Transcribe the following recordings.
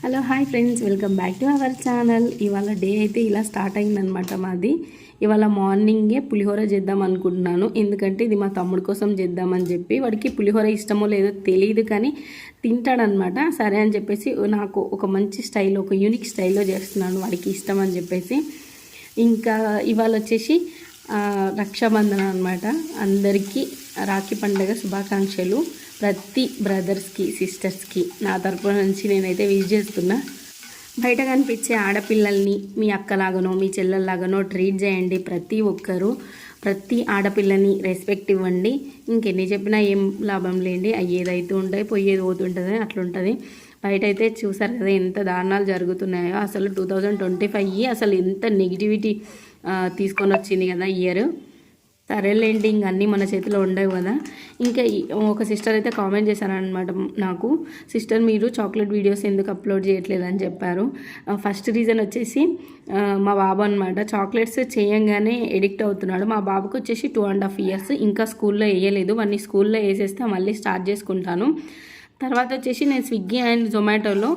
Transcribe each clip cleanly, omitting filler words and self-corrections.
Hello hi friends, welcome back to our channel. ఇవాళ day అయితే ఇలా స్టార్ట్ అయిందనమాట మాది. ఇవాళ మార్నింగే పులిహోర చేద్దాం అనుకుంటున్నాను. ఎందుకంటే ఇది మా తమ్ముడి కోసం చేద్దామని చెప్పి, వాడికి పులిహోర ఇష్టమో లేదో తెలియదు కానీ తింటాడనమాట. సరే అని చెప్పేసి నాకు ఒక మంచి స్టైల్లో, ఒక యూనిక్ స్టైల్లో చేస్తున్నాను, వాడికి ఇష్టం అని చెప్పేసి. ఇంకా ఇవాళ వచ్చేసి రక్షాబంధన అనమాట. అందరికీ రాఖీ పండుగ శుభాకాంక్షలు. ప్రతి బ్రదర్స్కి, సిస్టర్స్కి నా తరపున నుంచి నేనైతే విష్ చేస్తున్నా. బయట కనిపించే ఆడపిల్లల్ని మీ అక్కలాగానో మీ చెల్లెల్లాగానో ట్రీట్ చేయండి. ప్రతి ఒక్కరూ ప్రతి ఆడపిల్లని రెస్పెక్ట్ ఇవ్వండి. ఇంకెన్ని చెప్పినా ఏం లాభం లేండి, అయ్యేదైతే ఉంటాయి, పోయేది పోతుంటుంది, అట్లుంటుంది. బయట అయితే చూసారు కదా ఎంత దారుణాలు జరుగుతున్నాయో. అసలు 2025 అసలు ఎంత నెగిటివిటీ తీసుకొని వచ్చింది కదా ఇయర్. సరేలేండి, ఇంక అన్నీ మన చేతిలో ఉండవు కదా. ఇంకా ఒక సిస్టర్ అయితే కామెంట్ చేశారనమాట నాకు, సిస్టర్ మీరు చాక్లెట్ వీడియోస్ ఎందుకు అప్లోడ్ చేయట్లేదని చెప్పారు. ఫస్ట్ రీజన్ వచ్చేసి మా బాబు అనమాట. చాక్లెట్స్ చేయంగానే ఎడిక్ట్ అవుతున్నాడు. మా బాబుకి వచ్చేసి 2.5 years, ఇంకా స్కూల్లో వేయలేదు. వాడిని స్కూల్లో వేసేస్తే మళ్ళీ స్టార్ట్ చేసుకుంటాను. తర్వాత వచ్చేసి నేను స్విగ్గీ అండ్ జొమాటోలో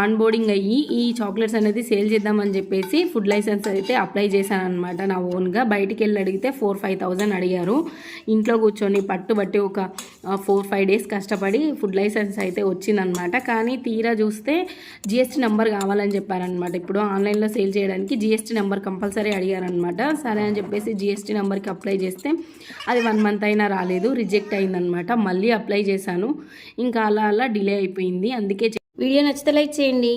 ఆన్బోర్డింగ్ అయ్యి ఈ చాక్లెట్స్ అనేది సేల్ చేద్దామని చెప్పేసి ఫుడ్ లైసెన్స్ అయితే అప్లై చేశాను అనమాట నా ఓన్గా. బయటికి వెళ్ళి అడిగితే 4-5 thousand అడిగారు. ఇంట్లో కూర్చొని పట్టుబట్టి ఒక 4-5 days కష్టపడి ఫుడ్ లైసెన్స్ అయితే వచ్చిందనమాట. కానీ తీరా చూస్తే జిఎస్టీ నెంబర్ కావాలని చెప్పారనమాట. ఇప్పుడు ఆన్లైన్లో సేల్ చేయడానికి జిఎస్టీ నెంబర్ కంపల్సరీ అడిగారనమాట. సరే అని చెప్పేసి జిఎస్టీ నెంబర్కి అప్లై చేస్తే అది 1 month అయినా రాలేదు, రిజెక్ట్ అయిందనమాట. మళ్ళీ అప్లై చేశాను. ఇంకా అలా డిలే అయిపోయింది. అందుకే వీడియో నచ్చితే లైక్ చేయండి.